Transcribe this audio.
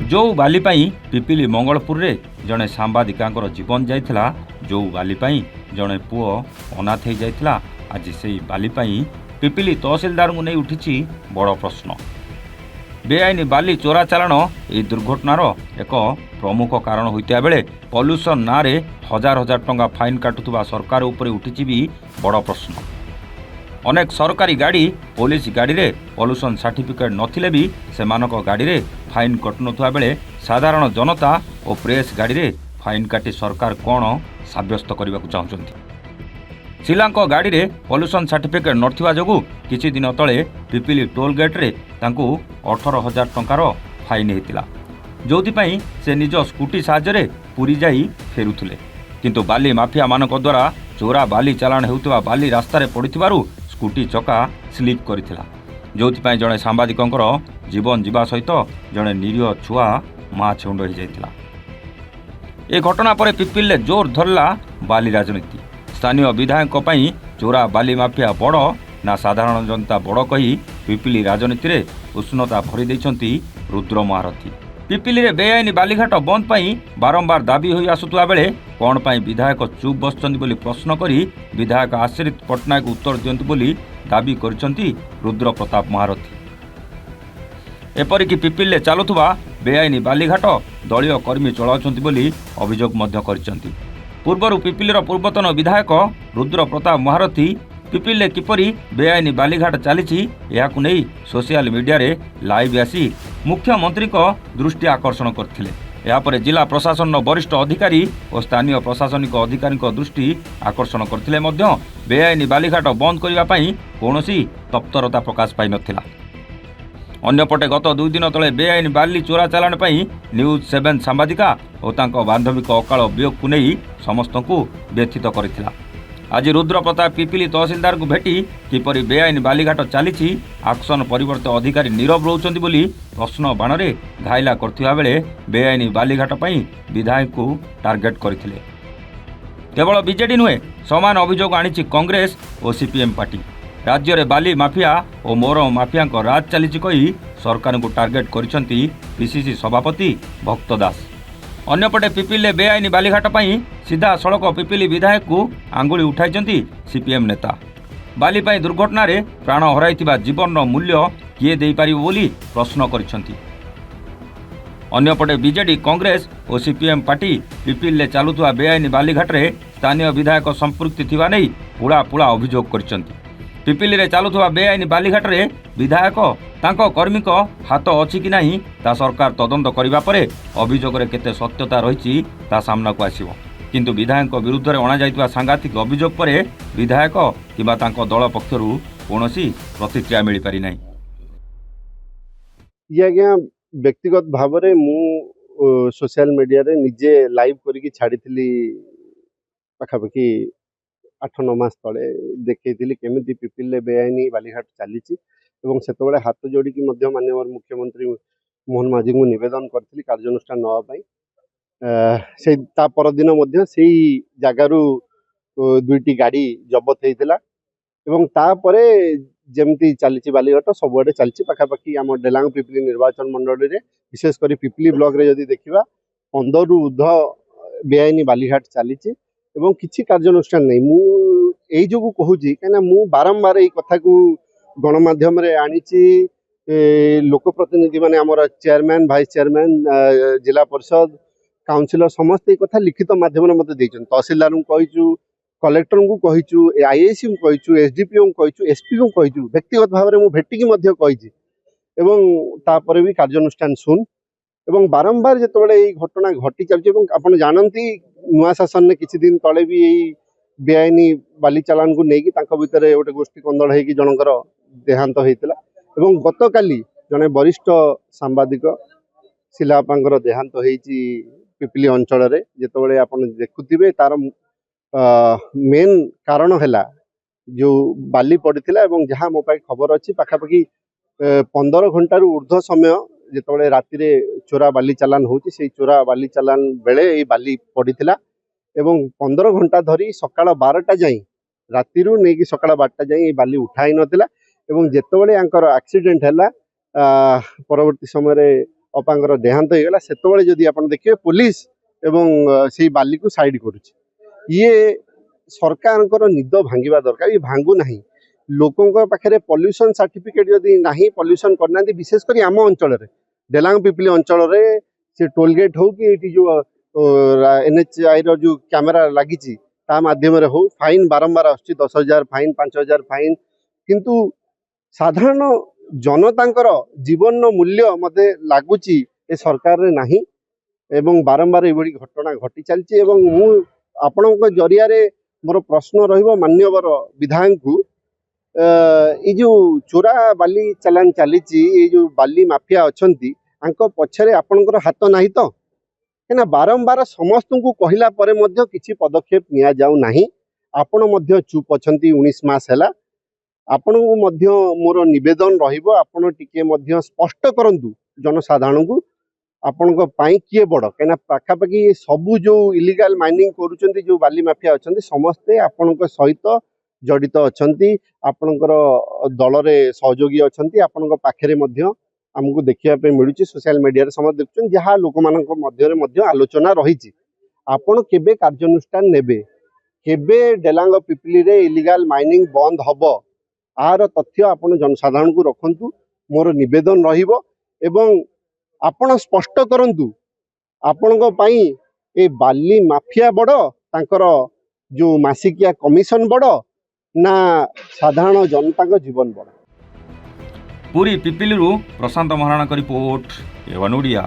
जो बाली पिपिली मंगलपुर रे जड़े सांबादिका जीवन जाइथिला, जो बाली जड़े पुओ अनाथ हो जाइथिला, आज से बाली पिपिली तहसिलदार को नहीं उठी बड़ प्रश्न। बेआईन बाली चोरा चालाण यह दुर्घटनार एक प्रमुख कारण होता बेले पॉल्यूशन ना रे हजार हजार टंका फाइन काटुवा सरकार उपरे उठी भी बड़ प्रश्न। अनेक सरकारी गाड़ी पुलिस गाड़ी रे पॉल्यूशन सर्टिफिकेट नथिले भी सेमानक गाड़ी रे फाइन कटुनुवा बेले साधारण जनता और प्रेस गाड़ी रे फाइन काटी सरकार कौन साब्यस्त करने को चाहते। शिलांक गाड़ी रे पॉल्यूशन सर्टिफिकेट नथिबा जोगु किछि दिन तले पिपिली टोल गेट रे तांकू 18,000 टंकार फाइन हेतिला, जोथिपाई से निज स्कूटी साहाय्य पुरी जाई फेरुथिले। किंतु बाली माफिया मानक द्वारा चोरा बाली चालाण हेउतबा बाली रास्ता रे पड़िथिबारु स्कूटी चका स्लीप करिथिला, जोथिपाई जड़े सांबादिकंकर जीवन जीवा सहित जड़े निरीह छुआ माँ छेउंड हो जाइथिला। ए घटना पर पिपिले जोर धरला बाली राजनीति। स्थानीय विधायक पई चोरा बाली माफिया बड़ ना साधारण जनता बड़ कही पिपिली राजनीति रे उष्णता भरी दैछंती रुद्र महारथी। पिपिली रे बेआईन बालीघाट बंद पई बारंबार दाबी होई आसुतुवा बेले कौन पई विधायक चुप बसचंती बोली प्रश्न करी विधायक आश्रित पटनायक उत्तर दियंतु बोली दाबी करिसंती रुद्र प्रताप महारथी। एपरिक पिपिली चलुवा बेआईन बालीघाट दलीय कर्मी चलाउछंती बोली अभियोग मध्य करिसंती। पूर्वर पिपिलीर पूर्वतन विधायक रुद्र प्रताप महारथी पिपिली किपरि बेआईन बालीघाट चली यहाकु नहीं सोशल मीडिया रे लाइव आसी मुख्यमंत्री को दृष्टि आकर्षण करथिले। यापर जिला प्रशासन वरिष्ठ अधिकारी और स्थानीय प्रशासनिक अधिकारी दृष्टि आकर्षण करथिले मध्य बेआईन बालीघाट बंद करने पाई कौनसी तत्परता प्रकाश पाई नथिला। अन्यपटे गत 2 दिन तले बेआईन बाली चोरा चालाण पाई न्यूज 7 सांबादिका और तांको बांधविक अकाल वियोग को नहीं समस्त को व्यथित करथिला। आज रुद्र प्रताप पिपिली तहसिलदार को भेटी किपरि बेआईन बालीघाट चली आक्शन परिवर्ते अधिकारी नीरव रोचंती बोली प्रश्न बाण रे घाइला करथिबा बेले बेआईन बालीघाट पाई विधायक को टार्गेट करथिले। केवल बीजेडी नुहे समान अभियोग आनी कांग्रेस और सीपीएम पार्टी। राज्य रे बाली माफिया और मोर माफिया राज चली कही सरकार को टार्गेट करिसंती पीसीसी सभापति भक्त दास। अन्यपटे पिपिली बेआईन बालीघाट पाई सीधा सड़क पिपिली विधायक को आंगुली उठाई सीपीएम नेता। बाली पाई दुर्घटना रे प्राण हराइथिबा जीवन मूल्य किए देई पारिबो बोली प्रश्न करिसंती। अन्यपटे बीजेडी कांग्रेस और सीपीएम पार्टी पिपिली चलुवा बेआईन बालीघाट रे स्थानीय विधायक संपृक्ति थिबा नै पुला पुला अभियोग करिसंती। पिपिली रे चलुवा बेआईन बालीघाट रे विधायक तांको कर्मी को हाथ अछि कि नहीं ता सरकार तदंत करिबा परे अभियोग रे केते सत्यता रहिछि ता सामना को आसीबो। किंतु विधायक विरुद्ध रे अणा जाइतबा सांघातिक अभियोग परे विधायक किबा तांको दल पक्षरु कोनोसी प्रतिक्रिया मिली पारि नाही। ये आज्ञा व्यक्तिगत भाव रे मु सोशल मीडिया रे निजे लाइव करिकि छाड़ीथिली पाखापाखि 8-9 मास तले देखैथिली केमिति पिपिली बेआईन बालीघाट चली से हाथ जोड़िकी माननीय मुख्यमंत्री मोहन माझी को निवेदन करथिली कार्यानुष्ठान नवा पाई। से ता परदिन मध्य सेही जागारू 2टी गाड़ी जबत होइतिला एवं तापरे जेमती चली बालीघाट सबुआडे चलची पाखापाखि आम डेलांग पिपिली निर्वाचन मंडल रे विशेष कर पिपिली ब्लॉक रे जदि देखिबा 15 रु ऊर्ध्व बेआईन बालीघाट चली एवं किछि कार्यानुष्ठान नहीं। मु एई जोगु कहूची कना मु बारंबार एई कथा को गणमाध्यम रे आनीची लोकप्रतिनिधि माने हमर चेयरमैन वाइस चेयरमैन जिला परिषद काउंसिलर समस्त कथा लिखित माध्यम रे मते दैछन। तहसीलदार को कहिचु, कलेक्टर को कहिचु, आईएसी को कहिचु, एसडीपीओ को कहिचु, एसपी को कहिचु, व्यक्तिगत भाव रे मु भेटिकी मध्य कहिची एवं तापर भी कार्यानुष्ठान सुन एवं बारंबार जेतबेले एई घटना घटी चलची एवं आपण जानंती नुआ शासन ने किछि दिन तले भी एई बेआईन बाली चालान को नेकी तांको भितरे गोटे गोष्ठी कंदल हेकी जनकर देहांत होइतिला एवं गतकाली जने वरिष्ठ सांबादिक शिलापांकर देहांत होइची पिपिली अंचल रे। जेतबेले आपण देखुथिबे तार मेन कारण हैला जो बाली पड़िथिला एवं जहाँ मो पाई खबर अछि पाखापाखि 15 घंटा रु ऊर्ध्व समय जेतबेले राति रे चोरा बाली चालान होउची से चोरा बाली चालान बेले ए बाली पड़िथिला एवं 15 घंटा धरी सकाळ 12टा जाई राति रु नेकी सकाळ 12टा जाई बाली उठाई नथिला एवं जेतबेले आंकर एक्सीडेंट हैला परवर्ती समय ଅପାଙ୍କର ଦେହାନ୍ତ ହେଇଗଲା ସେତେବେଳେ ଯଦି ଆପଣ ଦେଖିବେ ପୋଲିସ ଏବଂ ସେଇ ବାଲିକୁ ସାଇଡ୍ କରୁଛି। ଇଏ ସରକାରଙ୍କର ନିଦ ଭାଙ୍ଗିବା ଦରକାର। ଇଏ ଭାଙ୍ଗୁ ନାହିଁ। ଲୋକଙ୍କ ପାଖରେ ପଲ୍ୟୁସନ ସାର୍ଟିଫିକେଟ ଯଦି ନାହିଁ, ପଲ୍ୟୁସନ କରିନାହାନ୍ତି, ବିଶେଷ କରି ଆମ ଅଞ୍ଚଳରେ ଡେଲାଙ୍ଗ ପିପିଲି ଅଞ୍ଚଳରେ ସେ ଟୋଲଗେଟ୍ ହଉ କି ଏଠି ଯୋଉ NHAI ର ଯୋଉ କ୍ୟାମେରା ଲାଗିଛି ତା ମାଧ୍ୟମରେ ହଉ, ଫାଇନ୍ ବାରମ୍ବାର ଆସୁଛି, 10,000 ଫାଇନ୍, 5,000 ଫାଇନ୍, କିନ୍ତୁ ସାଧାରଣ ଜନତାଙ୍କର ଜୀବନର ମୂଲ୍ୟ ମତେ ଲାଗୁଛି ଏ ସରକାରରେ ନାହିଁ ଏବଂ ବାରମ୍ବାର ଏଭଳି ଘଟଣା ଘଟି ଚାଲିଛି। ଏବଂ ମୁଁ ଆପଣଙ୍କ ଜରିଆରେ ମୋର ପ୍ରଶ୍ନ ରହିବ ମାନ୍ୟବର ବିଧାୟକଙ୍କୁ, ଏଇ ଯୋଉ ଚୋରା ବାଲି ଚାଲାଣ ଚାଲିଛି, ଏଇ ଯୋଉ ବାଲି ମାଫିଆ ଅଛନ୍ତି, ତାଙ୍କ ପଛରେ ଆପଣଙ୍କର ହାତ ନାହିଁ ତ? କାହିଁକିନା ବାରମ୍ବାର ସମସ୍ତଙ୍କୁ କହିଲା ପରେ ମଧ୍ୟ କିଛି ପଦକ୍ଷେପ ନିଆଯାଉ ନାହିଁ। ଆପଣ ମଧ୍ୟ ଚୁପ୍ ଅଛନ୍ତି 19 ମାସ ହେଲା। ଆପଣଙ୍କୁ ମଧ୍ୟ ମୋର ନିବେଦନ ରହିବ, ଆପଣ ଟିକେ ମଧ୍ୟ ସ୍ପଷ୍ଟ କରନ୍ତୁ ଜନସାଧାରଣଙ୍କୁ ଆପଣଙ୍କ ପାଇଁ କିଏ ବଡ଼। କାହିଁକିନା ପାଖାପାଖି ସବୁ ଯୋଉ ଇଲିଗାଲ ମାଇନିଂ କରୁଛନ୍ତି, ଯୋଉ ବାଲି ମାଫିଆ ଅଛନ୍ତି, ସମସ୍ତେ ଆପଣଙ୍କ ସହିତ ଜଡ଼ିତ ଅଛନ୍ତି, ଆପଣଙ୍କର ଦଳରେ ସହଯୋଗୀ ଅଛନ୍ତି, ଆପଣଙ୍କ ପାଖରେ ମଧ୍ୟ ଆମକୁ ଦେଖିବା ପାଇଁ ମିଳୁଛି, ସୋସିଆଲ ମିଡ଼ିଆରେ ସମସ୍ତେ ଦେଖୁଛନ୍ତି, ଯାହା ଲୋକମାନଙ୍କ ମଧ୍ୟରେ ମଧ୍ୟ ଆଲୋଚନା ରହିଛି। ଆପଣ କେବେ କାର୍ଯ୍ୟାନୁଷ୍ଠାନ ନେବେ, କେବେ ଡେଲାଙ୍ଗ ପିପିଲିରେ ଇଲିଗାଲ ମାଇନିଂ ବନ୍ଦ ହବ, ଆର ତଥ୍ୟ ଆପଣ ଜନସାଧାରଣଙ୍କୁ ରଖନ୍ତୁ, ମୋର ନିବେଦନ ରହିବ। ଏବଂ ଆପଣ ସ୍ପଷ୍ଟ କରନ୍ତୁ ଆପଣଙ୍କ ପାଇଁ ଏ ବାଲି ମାଫିଆ ବଡ଼, ତାଙ୍କର ଯୋଉ ମାସିକିଆ କମିଶନ ବଡ଼, ନା ସାଧାରଣ ଜନତାଙ୍କ ଜୀବନ ବଡ଼। ପୁରୀ ପିପିଲିରୁ ପ୍ରଶାନ୍ତ ମହାରଣାଙ୍କ ରିପୋର୍ଟ, A1 ଓଡ଼ିଆ।